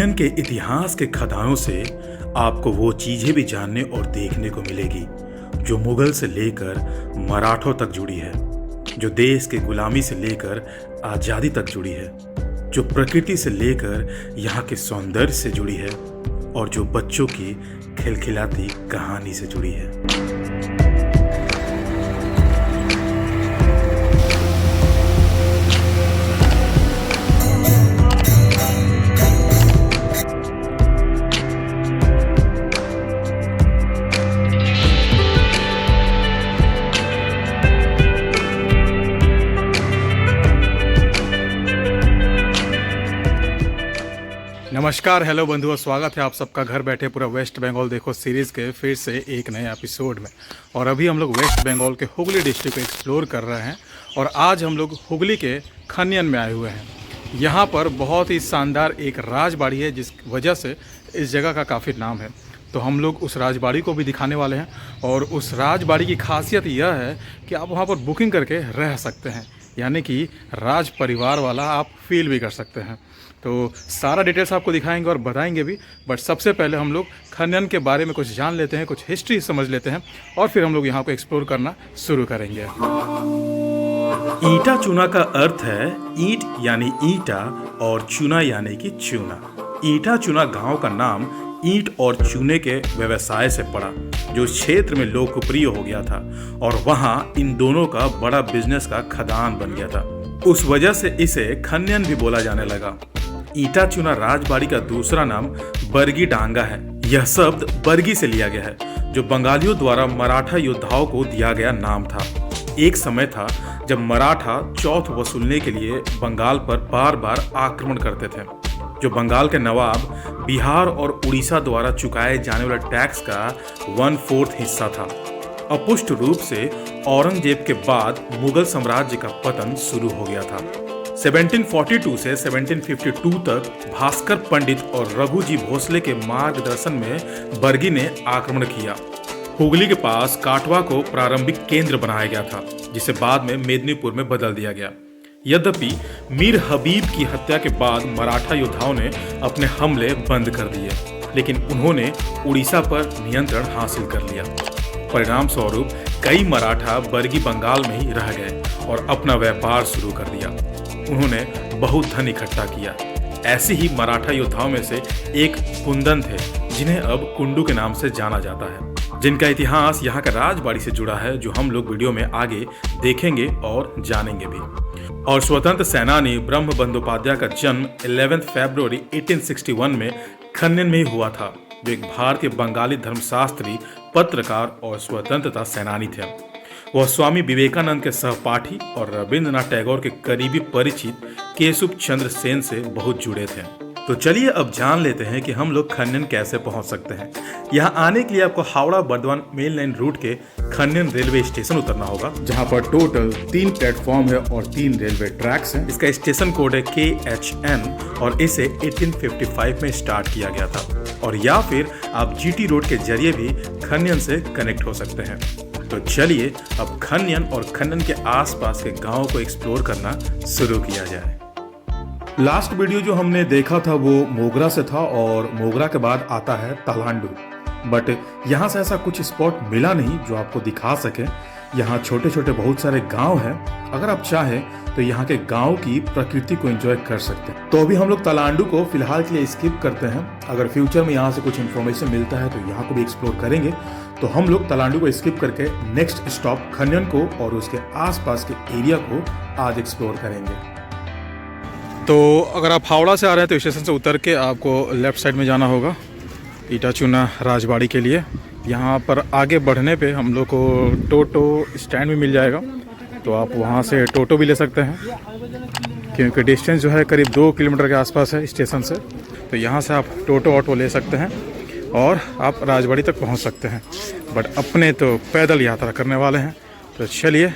खन्यन के इतिहास के खदानों से आपको वो चीजें भी जानने और देखने को मिलेगी जो मुगल से लेकर मराठों तक जुड़ी है, जो देश के गुलामी से लेकर आज़ादी तक जुड़ी है, जो प्रकृति से लेकर यहाँ के सौंदर्य से जुड़ी है और जो बच्चों की खिलखिलाती कहानी से जुड़ी है। नमस्कार, हेलो बंधुओं, स्वागत है आप सबका घर बैठे पूरा वेस्ट बंगाल देखो सीरीज़ के फिर से एक नए एपिसोड में। और अभी हम लोग वेस्ट बंगाल के हुगली डिस्ट्रिक्ट को एक्सप्लोर कर रहे हैं और आज हम लोग हुगली के खन्यन में आए हुए हैं। यहाँ पर बहुत ही शानदार एक राजबाड़ी है जिस वजह से इस जगह का काफ़ी नाम है। तो हम लोग उस राजबाड़ी को भी दिखाने वाले हैं और उस राजबाड़ी की खासियत यह है कि आप वहाँ पर बुकिंग करके रह सकते हैं, यानी कि राज परिवार वाला आप फील भी कर सकते हैं। तो सारा डिटेल्स आपको दिखाएंगे और बताएंगे भी, बट सबसे पहले हम लोग खन्यन के बारे में कुछ जान लेते हैं, कुछ हिस्ट्री समझ लेते हैं और फिर हम लोग यहाँ को एक्सप्लोर करना शुरू करेंगे। ईंटा चूना का अर्थ है ईंट यानी ईंटा और चूना यानी कि चूना। ईंटा चूना गांव का नाम ईंट और चूने के व्यवसाय से पड़ा जो क्षेत्र में लोकप्रिय हो गया था और वहां इन दोनों का बड़ा बिजनेस का खदान बन गया था। उस वजह से इसे खन्यन भी बोला जाने लगा। ईंटा चूना राजबाड़ी का दूसरा नाम बरगी डांगा है। यह शब्द बरगी से लिया गया है जो बंगालियों द्वारा मराठा योद्धाओं को दिया गया नाम था। एक समय था जब मराठा चौथ वसूलने के लिए बंगाल पर बार बार आक्रमण करते थे, जो बंगाल के नवाब बिहार और उड़ीसा द्वारा चुकाए जाने वाले टैक्स का 1/4 हिस्सा था। अपुष्ट रूप से औरंगजेब के बाद मुगल साम्राज्य का पतन शुरू हो गया था। 1742 से 1752 तक भास्कर पंडित और रघुजी भोसले के मार्गदर्शन में बरगी ने आक्रमण किया। हुगली के पास काटवा को प्रारंभिक केंद्र बनाया गया था, जिसे बाद में मेदिनीपुर में बदल दिया गया। यद्यपि मीर हबीब की हत्या के बाद मराठा योद्धाओं ने अपने हमले बंद कर दिए, लेकिन उन्होंने उड़ीसा पर नियंत्रण हासिल कर लिया। परिणाम स्वरूप कई मराठा बरगी बंगाल में ही रह गए और अपना व्यापार शुरू कर दिया। उन्होंने बहुत धन इकट्ठा किया। ऐसे ही मराठा योद्धाओं में से एक कुंदन थे, जिन्हें अब कुंडू के नाम से जाना जाता है, जिनका इतिहास यहाँ का राजबाड़ी से जुड़ा है, जो हम लोग वीडियो में आगे देखेंगे और जानेंगे भी। और स्वतंत्र सेनानी ब्रह्म बंदोपाध्याय का जन्म 11 फरवरी 1861 में खन्यन में ही हुआ था, जो एक भारतीय बंगाली धर्मशास्त्री, पत्रकार और स्वतंत्रता सेनानी थे। वह स्वामी विवेकानंद के सहपाठी और रविंद्रनाथ टैगोर के करीबी परिचित केशव चंद्र सेन से बहुत जुड़े थे। तो चलिए अब जान लेते हैं कि हम लोग खन्यन कैसे पहुंच सकते हैं। यहाँ आने के लिए आपको Howrah Bardhaman main line route के खन्यन रेलवे स्टेशन उतरना होगा, जहाँ पर टोटल 3 प्लेटफॉर्म है और 3 रेलवे ट्रैक्स हैं। इसका स्टेशन कोड है KHN और इसे 1855 में स्टार्ट किया गया था। और या फिर आप GT रोड के जरिए भी खन्यन से कनेक्ट हो सकते हैं। तो चलिए अब खन्यन और खन्यन के आसपास के गांवों को एक्सप्लोर करना शुरू किया जाए। लास्ट वीडियो जो हमने देखा था वो मोगरा से था और मोगरा के बाद आता है तलांडू, बट यहाँ से ऐसा कुछ स्पॉट मिला नहीं जो आपको दिखा सके। यहाँ छोटे छोटे बहुत सारे गांव हैं। अगर आप चाहें तो यहाँ के गांव की प्रकृति को एंजॉय कर सकते हैं। तो अभी हम लोग तलांडू को फिलहाल के लिए स्किप करते हैं। अगर फ्यूचर में यहाँ से कुछ इन्फॉर्मेशन मिलता है तो यहाँ को भी एक्सप्लोर करेंगे। तो हम लोग तलांडू को स्किप करके नेक्स्ट स्टॉप खन्यन को और उसके आसपास के एरिया को आज एक्सप्लोर करेंगे। तो अगर आप हावड़ा से आ रहे हैं तो स्टेशन से उतर के आपको लेफ्ट साइड में जाना होगा ईंटा चूना राजबाड़ी के लिए। यहाँ पर आगे बढ़ने पे हम लोग को टोटो स्टैंड भी मिल जाएगा, तो आप वहाँ से टोटो भी ले सकते हैं, क्योंकि डिस्टेंस जो है करीब 2 किलोमीटर के आसपास है स्टेशन से। तो यहाँ से आप टोटो ऑटो ले सकते हैं और आप राजबाड़ी तक पहुँच सकते हैं। बट अपने तो पैदल यात्रा करने वाले हैं, तो चलिए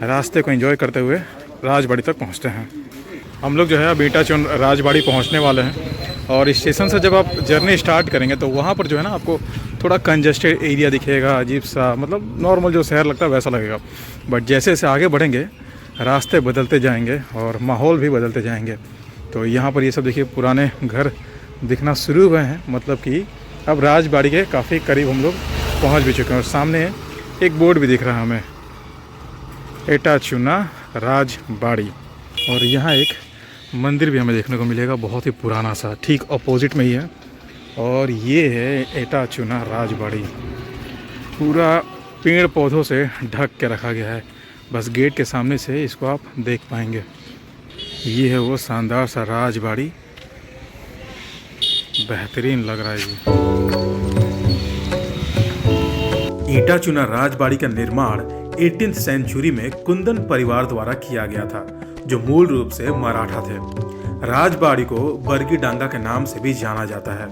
रास्ते को एंजॉय करते हुए राजबाड़ी तक पहुँचते हैं। हम लोग जो है अब ईंटा चूना राजबाड़ी पहुँचने वाले हैं और स्टेशन से जब आप जर्नी स्टार्ट करेंगे तो वहाँ पर जो है ना आपको थोड़ा कंजस्टेड एरिया दिखेगा, अजीब सा, मतलब नॉर्मल जो शहर लगता है वैसा लगेगा। बट जैसे जैसे आगे बढ़ेंगे रास्ते बदलते जाएंगे और माहौल भी बदलते जाएंगे। तो यहाँ पर ये सब देखिए पुराने घर दिखना शुरू हुए हैं, मतलब कि अब राजबाड़ी के काफ़ी करीब हम लोग पहुंच भी चुके हैं। और सामने एक बोर्ड भी दिख रहा है हमें, एटा चूना राजबाड़ी। और यहाँ एक मंदिर भी हमें देखने को मिलेगा, बहुत ही पुराना सा, ठीक अपोजिट में ही है। और ये है एटा चूना राजबाड़ी, पूरा पेड़ पौधों से ढक के रखा गया है। बस गेट के सामने से इसको आप देख पाएंगे। ये है वो शानदार सा राजबाड़ी, बेहतरीन लग रहा है ये। ईटा चूना राजबाड़ी का निर्माण 18th सेंचुरी में कुंदन परिवार द्वारा किया गया था, जो मूल रूप से मराठा थे। राजबाड़ी को बरगी डांगा के नाम से भी जाना जाता है।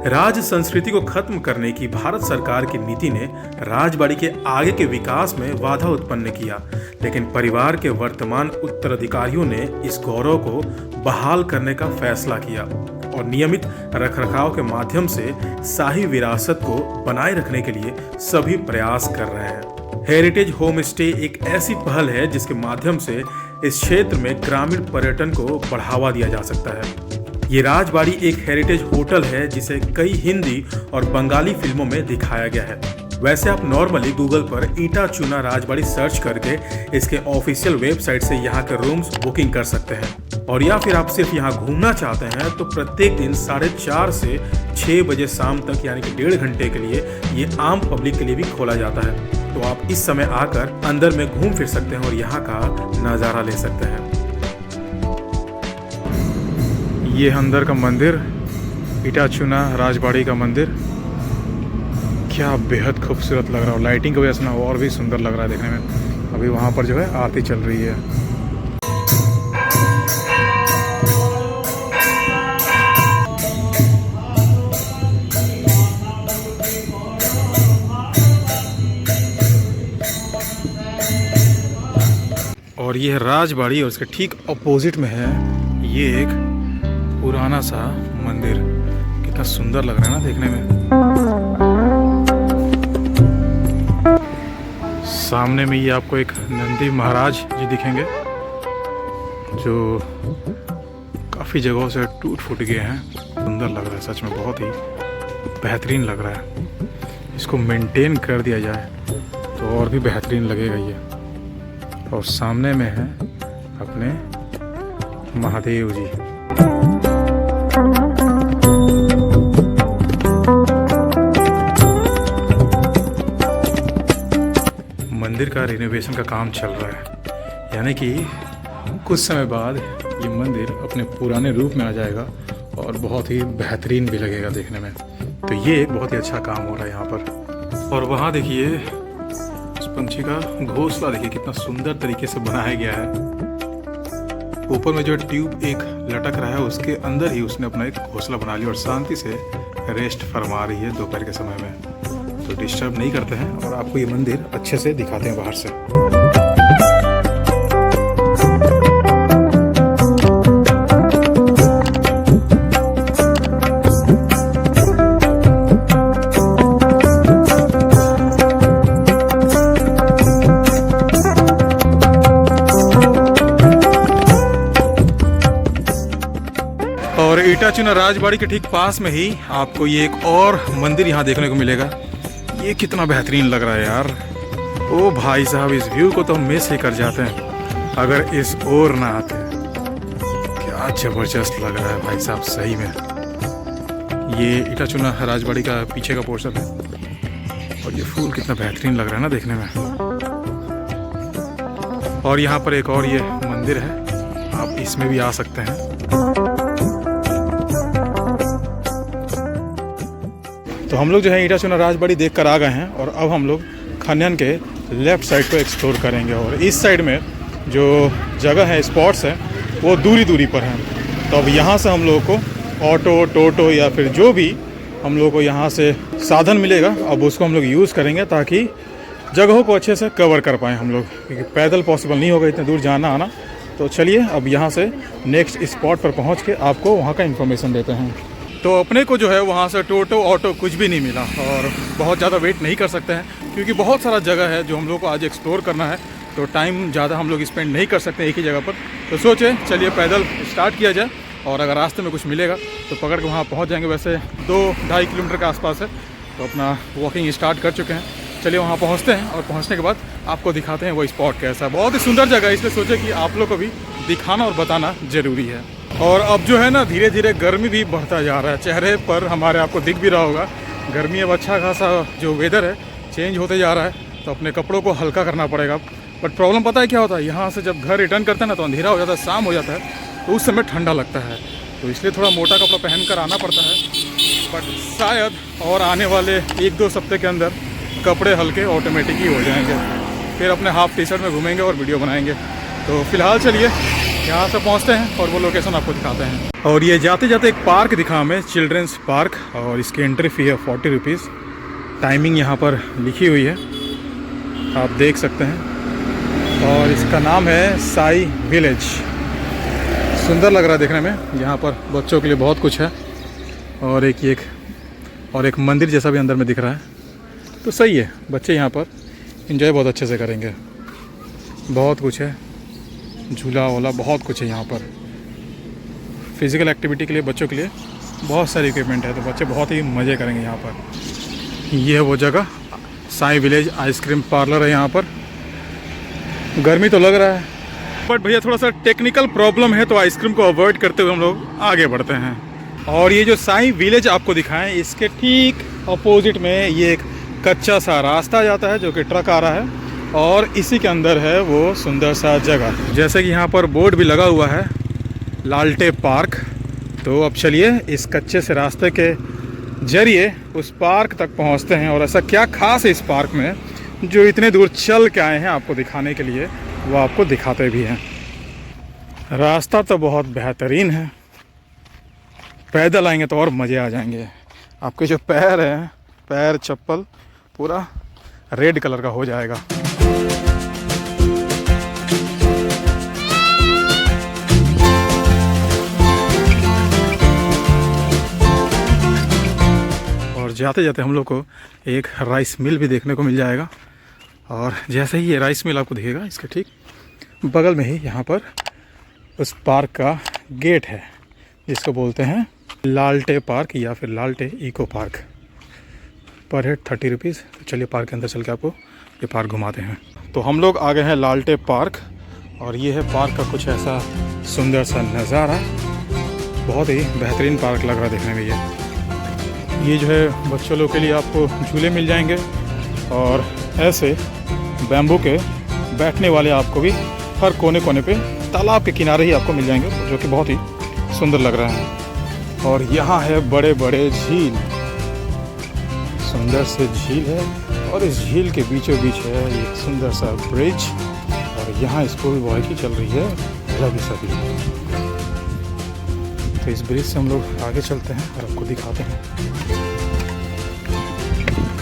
राज संस्कृति को खत्म करने की भारत सरकार की नीति ने राजबाड़ी के आगे के विकास में बाधा उत्पन्न किया, लेकिन परिवार के वर्तमान उत्तराधिकारियों ने इस गौरव को बहाल करने का फैसला किया और नियमित रखरखाव के माध्यम से शाही विरासत को बनाए रखने के लिए सभी प्रयास कर रहे हैं। हेरिटेज होम स्टे एक ऐसी पहल है जिसके माध्यम से इस क्षेत्र में ग्रामीण पर्यटन को बढ़ावा दिया जा सकता है। ये राजबाड़ी एक हेरिटेज होटल है जिसे कई हिंदी और बंगाली फिल्मों में दिखाया गया है। वैसे आप नॉर्मली गूगल पर ईटा चूना राजबाड़ी सर्च करके इसके ऑफिशियल वेबसाइट से यहाँ के रूम्स बुकिंग कर सकते हैं। और या फिर आप सिर्फ यहाँ घूमना चाहते हैं तो प्रत्येक दिन 4:30 से 6 बजे शाम तक, यानी कि 1.5 घंटे के लिए ये आम पब्लिक के लिए भी खोला जाता है। तो आप इस समय आकर अंदर में घूम फिर सकते हैं और यहाँ का नज़ारा ले सकते हैं। ये अंदर का मंदिर, ईटा चूना राजबाड़ी का मंदिर, क्या बेहद खूबसूरत लग रहा है। लाइटिंग की वजह से ना और भी सुंदर लग रहा है देखने में। अभी वहाँ पर जो है आरती चल रही है। और ये है राजबाड़ी और उसके ठीक अपोजिट में है ये एक पुराना सा मंदिर। कितना सुंदर लग रहा है ना देखने में। सामने में ये आपको एक नंदी महाराज जी दिखेंगे, जो काफ़ी जगहों से टूट फूट गए हैं। सुंदर लग रहा है, सच में बहुत ही बेहतरीन लग रहा है। इसको मेंटेन कर दिया जाए तो और भी बेहतरीन लगेगा ये। और सामने में है अपने महादेव जी। मंदिर का रिनोवेशन का काम चल रहा है, यानी कि कुछ समय बाद ये मंदिर अपने पुराने रूप में आ जाएगा और बहुत ही बेहतरीन भी लगेगा देखने में। तो ये एक बहुत ही अच्छा काम हो रहा है यहाँ पर। और वहाँ देखिए उस पंछी का घोंसला, देखिए कितना सुंदर तरीके से बनाया गया है। ऊपर में जो ट्यूब एक लटक रहा है उसके अंदर ही उसने अपना एक घोंसला बना लिया और शांति से रेस्ट फरमा रही है दोपहर के समय में। तो डिस्टर्ब नहीं करते हैं और आपको ये मंदिर अच्छे से दिखाते हैं बाहर से। और ईटा चूना राजबाड़ी के ठीक पास में ही आपको ये एक और मंदिर यहाँ देखने को मिलेगा। ये कितना बेहतरीन लग रहा है यार। ओ भाई साहब, इस व्यू को तो हम मिस ही कर जाते हैं अगर इस ओर ना आते। क्या जबरदस्त लग रहा है भाई साहब, सही में। ये ईटा चूना राजबाड़ी का पीछे का पोर्शन है और ये फूल कितना बेहतरीन लग रहा है ना देखने में। और यहाँ पर एक और ये मंदिर है, आप इसमें भी आ सकते हैं। तो हम लोग जो है ईटा चूना राजबाड़ी देख कर आ गए हैं और अब हम लोग खन्यन के लेफ़्ट साइड को एक्सप्लोर करेंगे। और इस साइड में जो जगह है, स्पॉट्स हैं, वो दूरी दूरी पर हैं। तो अब यहाँ से हम लोगों को ऑटो, टोटो या फिर जो भी हम लोगों को यहाँ से साधन मिलेगा, अब उसको हम लोग यूज़ करेंगे ताकि जगहों को अच्छे से कवर कर पाएँ हम लोग, क्योंकि पैदल पॉसिबल नहीं होगा इतने दूर जाना आना। तो चलिए अब यहाँ से नेक्स्ट स्पॉट पर पहुँच के आपको वहाँ का इन्फॉर्मेशन देते हैं। तो अपने को जो है वहाँ से टोटो ऑटो कुछ भी नहीं मिला और बहुत ज़्यादा वेट नहीं कर सकते हैं, क्योंकि बहुत सारा जगह है जो हम लोग को आज एक्सप्लोर करना है। तो टाइम ज़्यादा हम लोग स्पेंड नहीं कर सकते एक ही जगह पर। तो सोचे चलिए पैदल स्टार्ट किया जाए और अगर रास्ते में कुछ मिलेगा तो पकड़ के वहाँ पहुँच जाएंगे। वैसे 2-2.5 किलोमीटर के आसपास है, तो अपना वॉकिंग स्टार्ट कर चुके हैं। चलिए वहाँ पहुँचते हैं और पहुँचने के बाद आपको दिखाते हैं वो स्पॉट कैसा है। बहुत ही सुंदर जगह है, इसलिए सोचे कि आप लोग को भी दिखाना और बताना ज़रूरी है। और अब जो है ना, धीरे धीरे गर्मी भी बढ़ता जा रहा है। चेहरे पर हमारे आपको दिख भी रहा होगा, गर्मी अब अच्छा खासा जो वेदर है चेंज होते जा रहा है, तो अपने कपड़ों को हल्का करना पड़ेगा। बट प्रॉब्लम पता है क्या होता है, यहाँ से जब घर रिटर्न करते हैं ना तो अंधेरा हो जाता है, शाम हो जाता है, तो उस समय ठंडा लगता है, तो इसलिए थोड़ा मोटा कपड़ा पहन कर आना पड़ता है। बट शायद और आने वाले 1-2 हफ्ते के अंदर कपड़े हल्के ऑटोमेटिक ही हो जाएंगे, फिर अपने हाफ टी शर्ट में घूमेंगे और वीडियो बनाएंगे। तो फिलहाल चलिए यहाँ से पहुँचते हैं और वो लोकेशन आपको दिखाते हैं। और ये जाते जाते एक पार्क दिखा हमें, चिल्ड्रंस पार्क, और इसकी एंट्री फ़ी है 40 रुपीज़। टाइमिंग यहाँ पर लिखी हुई है, आप देख सकते हैं, और इसका नाम है साई विलेज। सुंदर लग रहा है देखने में। यहाँ पर बच्चों के लिए बहुत कुछ है, और एक मंदिर जैसा भी अंदर में दिख रहा है, तो सही है। बच्चे यहाँ पर एंजॉय बहुत अच्छे से करेंगे। बहुत कुछ है, झूला वूला बहुत कुछ है यहाँ पर। फिज़िकल एक्टिविटी के लिए बच्चों के लिए बहुत सारी इक्विपमेंट है, तो बच्चे बहुत ही मज़े करेंगे यहाँ पर। ये है वो जगह, साई विलेज आइसक्रीम पार्लर है यहाँ पर। गर्मी तो लग रहा है, बट भैया थोड़ा सा टेक्निकल प्रॉब्लम है, तो आइसक्रीम को अवॉइड करते हुए हम लोग आगे बढ़ते हैं। और ये जो साई विलेज आपको दिखाएं, इसके ठीक अपोजिट में ये एक कच्चा सा रास्ता जाता है, जो कि ट्रक आ रहा है, और इसी के अंदर है वो सुंदर सा जगह। जैसे कि यहाँ पर बोर्ड भी लगा हुआ है, लालटे पार्क। तो अब चलिए इस कच्चे से रास्ते के जरिए उस पार्क तक पहुँचते हैं, और ऐसा क्या खास है इस पार्क में जो इतने दूर चल के आए हैं आपको दिखाने के लिए, वो आपको दिखाते भी हैं। रास्ता तो बहुत बेहतरीन है, पैदल आएंगे तो और मज़े आ जाएंगे। आपके जो पैर हैं, पैर चप्पल पूरा रेड कलर का हो जाएगा। और जाते जाते हम लोग को एक राइस मिल भी देखने को मिल जाएगा। और जैसे ही ये राइस मिल आपको दिखेगा, इसके ठीक बगल में ही यहाँ पर उस पार्क का गेट है, जिसको बोलते हैं लालटे पार्क या फिर लालटे इको पार्क। पर हेड 30 रुपीज़। तो चलिए पार्क के अंदर चल के आपको ये पार्क घुमाते हैं। तो हम लोग आ गए हैं लालटे पार्क, और ये है पार्क का कुछ ऐसा सुंदर सा नज़ारा। बहुत ही बेहतरीन पार्क लग रहा है देखने में। ये जो है बच्चों लोग के लिए आपको झूले मिल जाएंगे, और ऐसे बैम्बू के बैठने वाले आपको भी हर कोने कोने पे तालाब के किनारे ही आपको मिल जाएंगे, जो कि बहुत ही सुंदर लग रहा है। और यहाँ है बड़े बड़े झील, सुंदर से झील है, और इस झील के बीचों बीच है एक सुंदर सा ब्रिज, और यहाँ स्कूल बॉय की चल रही है लगी सभी। तो इस ब्रिज से हम लोग आगे चलते हैं और आपको दिखाते हैं।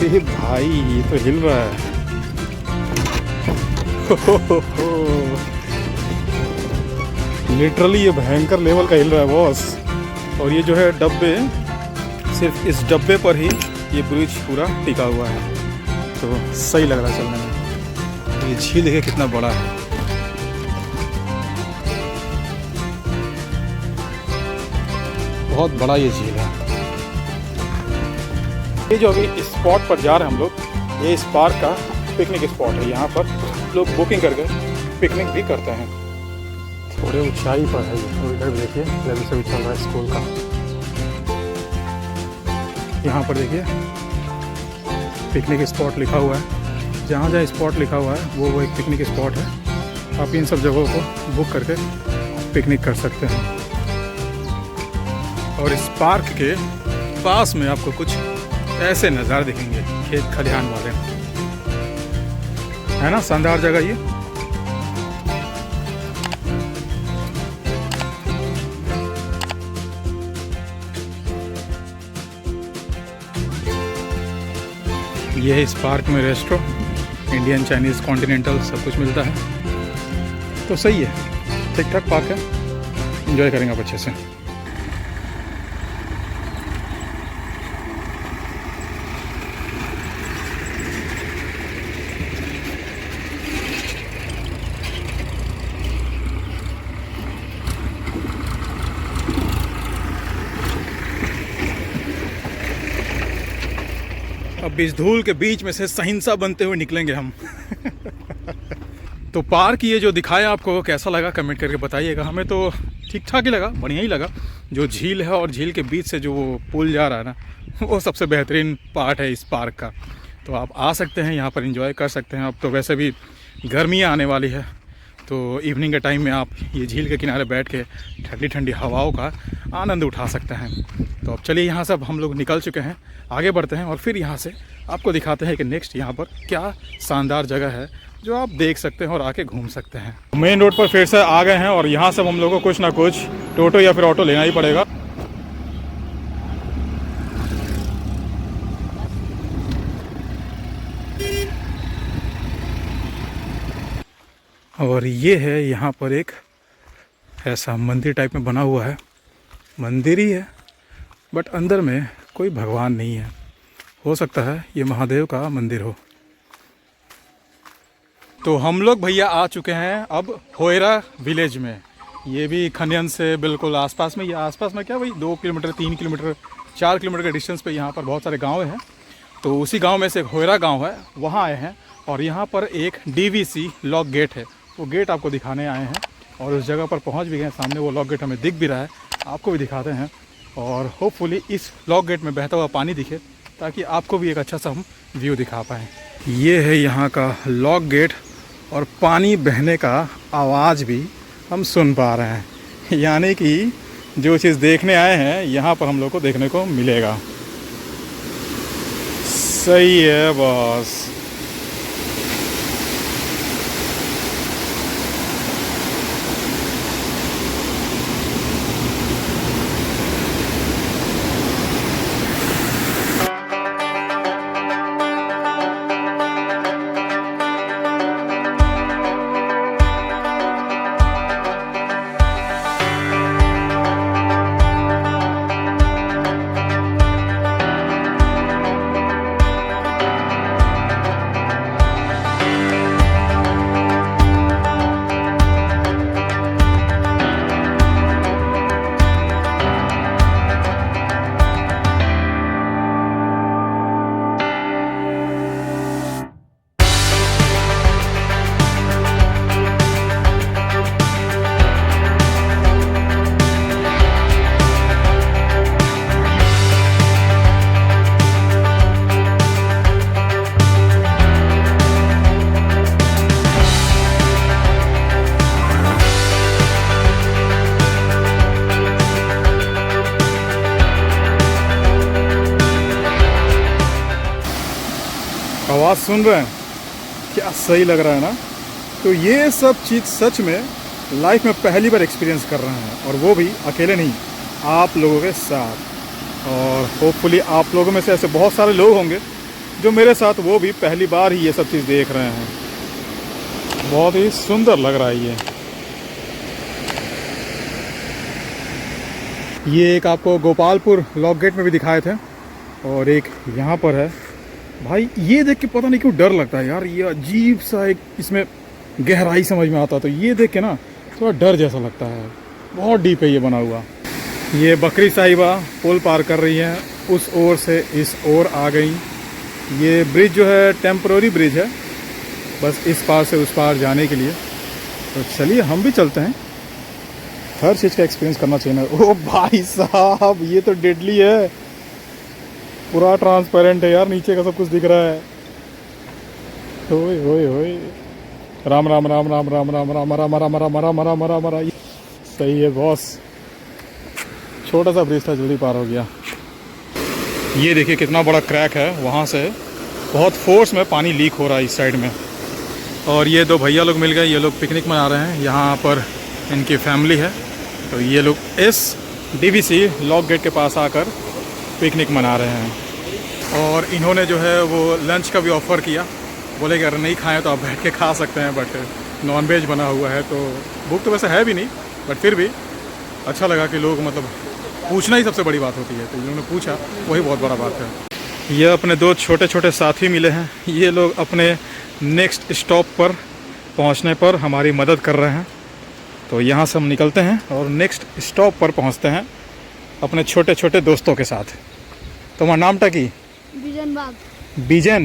ये भाई ये तो हिल रहा है। लिटरली ये भयंकर लेवल का हिल रहा है बॉस। और ये जो है डब्बे, सिर्फ इस डब्बे पर ही ये ब्रिज पूरा टिका हुआ है, तो सही लग रहा है चलने में। ये झील देखिए कितना बड़ा है। बहुत बड़ा ये झील है। ये जो अभी इस स्पॉट पर जा रहे हैं हम लोग, ये इस पार्क का पिकनिक स्पॉट है। यहाँ पर लोग बुकिंग करके पिकनिक भी करते हैं। थोड़े ऊंचाई पर है ये, तो इधर भी देखिए लगी से भी चल रहा है स्कूल का। यहाँ पर देखिए पिकनिक स्पॉट लिखा हुआ है। जहाँ जहाँ स्पॉट लिखा हुआ है वो एक पिकनिक स्पॉट है। आप इन सब जगहों को बुक करके पिकनिक कर सकते हैं। और इस पार्क के पास में आपको कुछ ऐसे नज़ारे दिखेंगे, खेत खलिहान वाले, है ना, शानदार जगह ये। ये है इस पार्क में रेस्टोरेंट, इंडियन, चाइनीज़, कॉन्टिनेंटल सब कुछ मिलता है। तो सही है, ठीक ठाक पार्क है, एंजॉय करेंगे आप अच्छे से। अब इस धूल के बीच में से सहिंसा बनते हुए निकलेंगे हम। तो पार्क ये जो दिखाया आपको कैसा लगा कमेंट करके बताइएगा। हमें तो ठीक ठाक ही लगा, बढ़िया ही लगा। जो झील है और झील के बीच से जो वो पुल जा रहा है ना, वो सबसे बेहतरीन पार्ट है इस पार्क का। तो आप आ सकते हैं यहाँ पर, एंजॉय कर सकते हैं। अब तो वैसे भी गर्मियाँ आने वाली है, तो इवनिंग के टाइम में आप ये झील के किनारे बैठ के ठंडी ठंडी हवाओं का आनंद उठा सकते हैं। तो अब चलिए यहाँ से अब हम लोग निकल चुके हैं, आगे बढ़ते हैं और फिर यहाँ से आपको दिखाते हैं कि नेक्स्ट यहाँ पर क्या शानदार जगह है जो आप देख सकते हैं और आके घूम सकते हैं। मेन रोड पर फिर से आ गए हैं और यहाँ से हम लोगों को कुछ ना कुछ टोटो या फिर ऑटो लेना ही पड़ेगा। और ये है यहाँ पर एक ऐसा मंदिर टाइप में बना हुआ है। मंदिर ही है बट अंदर में कोई भगवान नहीं है। हो सकता है ये महादेव का मंदिर हो। तो हम लोग भैया आ चुके हैं अब होयरा विलेज में। ये भी खनियन से बिल्कुल आसपास में, ये आसपास में क्या भाई 2 किलोमीटर 3 किलोमीटर 4 किलोमीटर के डिस्टेंस पे यहाँ पर बहुत सारे गांव हैं। तो उसी गांव में से एक होयरा गांव है, वहाँ आए हैं और यहाँ पर एक DVC लॉक गेट है, वो गेट आपको दिखाने आए हैं और उस जगह पर पहुँच भी गए। सामने वो लॉक गेट हमें दिख भी रहा है, आपको भी दिखाते हैं और होपफुली इस लॉक गेट में बहता हुआ पानी दिखे ताकि आपको भी एक अच्छा सा हम व्यू दिखा पाएँ। ये है यहाँ का लॉक गेट और पानी बहने का आवाज़ भी हम सुन पा रहे हैं, यानी कि जो चीज़ देखने आए हैं यहाँ पर हम लोग को देखने को मिलेगा। सही है बॉस। आवाज़ सुन रहे हैं, क्या सही लग रहा है ना। तो ये सब चीज़ सच में लाइफ में पहली बार एक्सपीरियंस कर रहे हैं और वो भी अकेले नहीं, आप लोगों के साथ। और होपफुली आप लोगों में से ऐसे बहुत सारे लोग होंगे जो मेरे साथ वो भी पहली बार ही ये सब चीज़ देख रहे हैं। बहुत ही सुंदर लग रहा है ये एक आपको गोपालपुर लॉक गेट में भी दिखाए थे और एक यहाँ पर है। भाई ये देख के पता नहीं क्यों डर लगता है यार, ये अजीब सा एक इसमें गहराई समझ में आता, तो ये देख के ना थोड़ा डर जैसा लगता है। बहुत डीप है ये बना हुआ। ये बकरी साहिबा पुल पार कर रही हैं, उस ओर से इस ओर आ गई। ये ब्रिज जो है टेम्पररी ब्रिज है, बस इस पार से उस पार जाने के लिए। तो चलिए हम भी चलते हैं, हर चीज़ का एक्सपीरियंस करना चाहिए ना। ओ भाई साहब ये तो डेडली है, पूरा ट्रांसपेरेंट है यार, नीचे का सब कुछ दिख रहा है। ओए ओए ओए, राम राम राम राम राम राम राम राम राम राम राम राम राम राम। सही है बॉस, छोटा सा ब्रिज था, जल्दी पार हो गया। ये देखिए कितना बड़ा क्रैक है, वहाँ से बहुत फोर्स में पानी लीक हो रहा है इस साइड में। और ये दो भैया लोग मिल गए, ये लोग पिकनिक मना रहे हैं, यहाँ पर इनकी फैमिली है। तो ये लोग इस DVC लॉक गेट के पास आकर पिकनिक मना रहे हैं और इन्होंने जो है वो लंच का भी ऑफ़र किया। बोले कि अगर नहीं खाएं तो आप बैठ के खा सकते हैं, बट नॉन वेज बना हुआ है, तो भूख तो वैसे है भी नहीं, बट फिर भी अच्छा लगा कि लोग मतलब पूछना ही सबसे बड़ी बात होती है, तो इन्होंने पूछा, वही बहुत बड़ा बात है। ये अपने दो छोटे छोटे साथी मिले हैं, ये लोग अपने नेक्स्ट स्टॉप पर पहुंचने पर हमारी मदद कर रहे हैं। तो यहाँ से हम निकलते हैं और नेक्स्ट स्टॉप पर पहुँचते हैं अपने छोटे छोटे दोस्तों के साथ। तुम्हारा नाम टा की? बिजन बाग। बीजन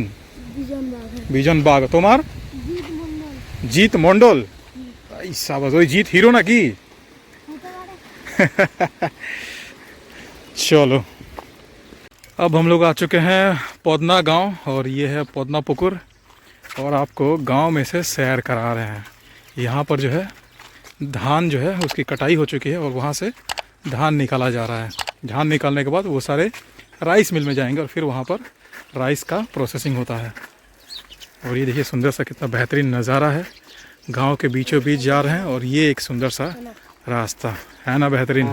বিজন বাঘ है बीजन बाग तुम्हार জিৎ মন্ডল जीत मंडल शाबाश वही जीत हीरो ना की হতে পারে चलो अब हम लोग आ चुके हैं पौधना गांव और ये है पौधना पुकुर और आपको गांव में से सैर करा रहे हैं। यहाँ पर जो है धान जो है उसकी कटाई हो चुकी है और वहाँ से धान निकाला जा रहा है। धान निकालने के बाद वो सारे राइस मिल में जाएंगे और फिर वहाँ पर राइस का प्रोसेसिंग होता है। और ये देखिए सुंदर सा कितना बेहतरीन नज़ारा है, गांव के बीचों बीच जा रहे हैं और ये एक सुंदर सा रास्ता है ना, बेहतरीन।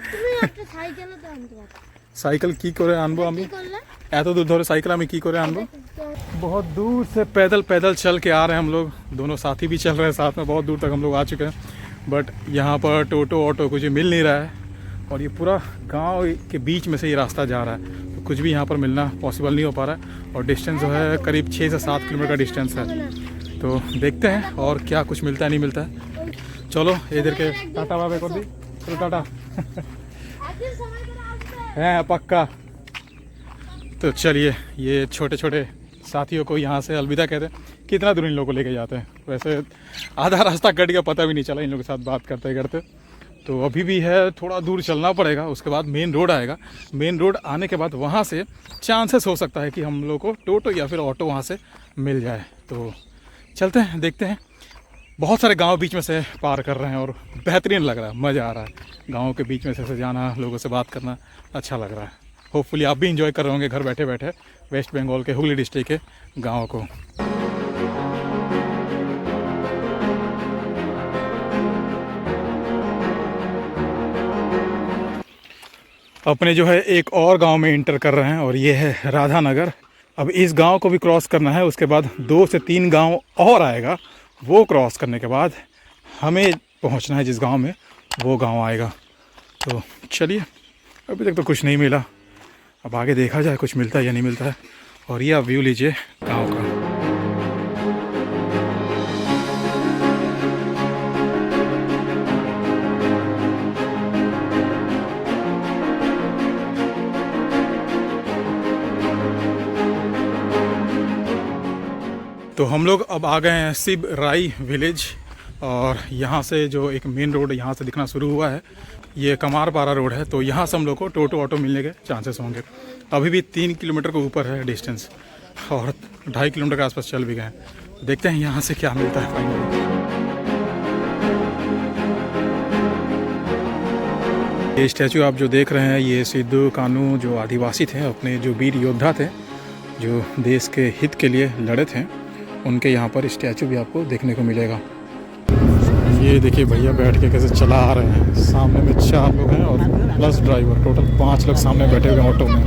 তুমি একটা সাইকেলে তো আনতে পারো সাইকেল কি করে আনবো আমি, কি করলে এত दूर ধরে সাইকেল আমি কি করে আনবো। बहुत दूर से पैदल चल के आ रहे हैं हम लोग, दोनों साथी भी चल रहे हैं साथ में, बहुत दूर तक हम लोग आ चुके हैं। बट यहाँ पर टोटो ऑटो कुछ मिल नहीं रहा है और ये पूरा गांव के बीच में से ये रास्ता जा रहा है, तो कुछ भी यहाँ पर मिलना पॉसिबल नहीं हो पा रहा है। और डिस्टेंस जो है करीब 6 से 7 किलोमीटर का डिस्टेंस है, तो देखते हैं और क्या कुछ मिलता है नहीं मिलता है। चलो इधर के टाटा बाबा कर दी, चलो टाटा একদিন সময় করে আসবে है पक्का। तो चलिए ये छोटे छोटे साथियों को यहाँ से अलविदा कहते हैं। कितना दूर इन लोगों को लेके जाते हैं, वैसे आधा रास्ता कट गया, पता भी नहीं चला इन लोगों के साथ बात करते करते। तो अभी भी है थोड़ा दूर चलना पड़ेगा, उसके बाद मेन रोड आएगा। मेन रोड आने के बाद वहाँ से चांसेस हो सकता है कि हम लोग को टोटो या फिर ऑटो वहाँ से मिल जाए। तो चलते हैं, देखते हैं। बहुत सारे गांव बीच में से पार कर रहे हैं और बेहतरीन लग रहा है, मज़ा आ रहा है। गांव के बीच में से जाना, लोगों से बात करना अच्छा लग रहा है। होपफुली आप भी इंजॉय कर रहे होंगे घर बैठे बैठे वेस्ट बंगाल के हुगली डिस्ट्रिक्ट के गाँव को। अपने जो है एक और गांव में इंटर कर रहे हैं और ये है राधानगर। अब इस गांव को भी क्रॉस करना है, उसके बाद 2 से 3 गांव और आएगा, वो क्रॉस करने के बाद हमें पहुंचना है जिस गांव में, वो गांव आएगा। तो चलिए, अभी तक तो कुछ नहीं मिला, अब आगे देखा जाए कुछ मिलता है या नहीं मिलता है। और ये आप व्यू लीजिए गांव का। तो हम लोग अब आ गए हैं सिब राई विलेज और यहाँ से जो एक मेन रोड यहाँ से दिखना शुरू हुआ है, ये कमारपारा रोड है। तो यहाँ से हम लोग को टोटो ऑटो मिलने के चांसेस होंगे। अभी भी 3 किलोमीटर के ऊपर है डिस्टेंस और 2.5 किलोमीटर के आसपास चल भी गए हैं। देखते हैं यहाँ से क्या मिलता है फाइनली। ये स्टैचू आप जो देख रहे हैं, ये सिद्धू कान्हू जो आदिवासी थे, अपने जो वीर योद्धा थे जो देश के हित के लिए लड़े थे, उनके यहाँ पर स्टैचू भी आपको देखने को मिलेगा। ये देखिए भैया बैठ के कैसे चला आ रहे हैं, सामने में 4 लोग हैं और प्लस ड्राइवर, टोटल 5 लोग सामने बैठे हुए हैं ऑटो में।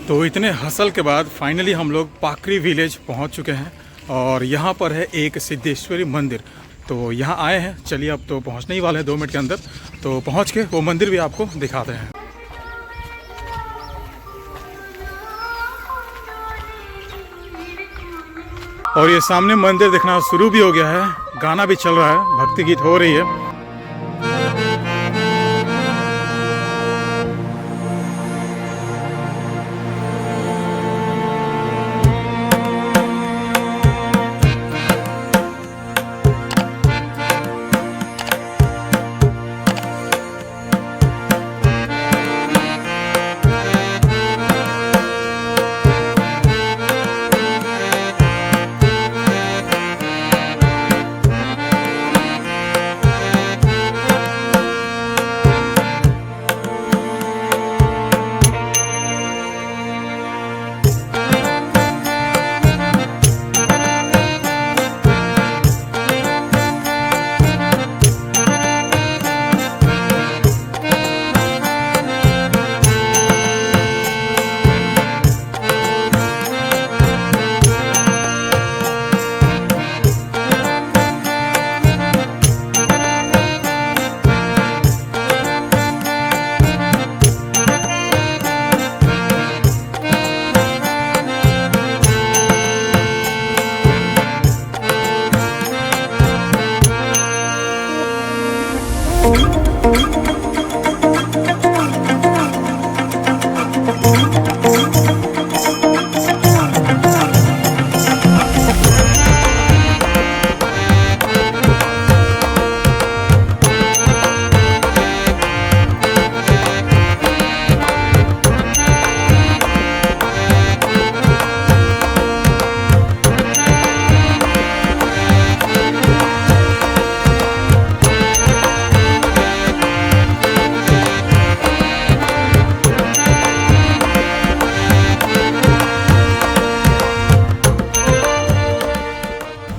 तो इतने हसल के बाद फाइनली हम लोग पाकरी विलेज पहुंच चुके हैं और यहाँ पर है एक सिद्धेश्वरी मंदिर। तो यहाँ आए हैं, चलिए अब तो पहुँचने ही वाले हैं 2 मिनट के अंदर, तो पहुँच के वो मंदिर भी आपको दिखाते हैं। और ये सामने मंदिर दिखना शुरू भी हो गया है, गाना भी चल रहा है, भक्ति गीत हो रही है।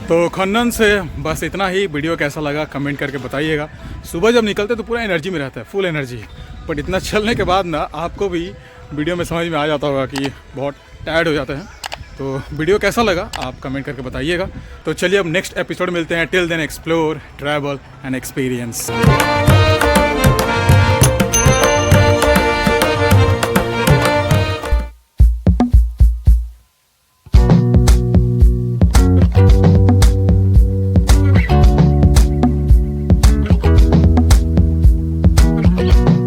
तो खन्नन से बस इतना ही। वीडियो कैसा लगा कमेंट करके बताइएगा। सुबह जब निकलते तो पूरा एनर्जी में रहता है, फुल एनर्जी। बट इतना चलने के बाद ना आपको भी वीडियो में समझ में आ जाता होगा कि बहुत टायर्ड हो जाते हैं। तो वीडियो कैसा लगा आप कमेंट करके बताइएगा। तो चलिए अब नेक्स्ट एपिसोड मिलते हैं। Till then explore, travel and experience.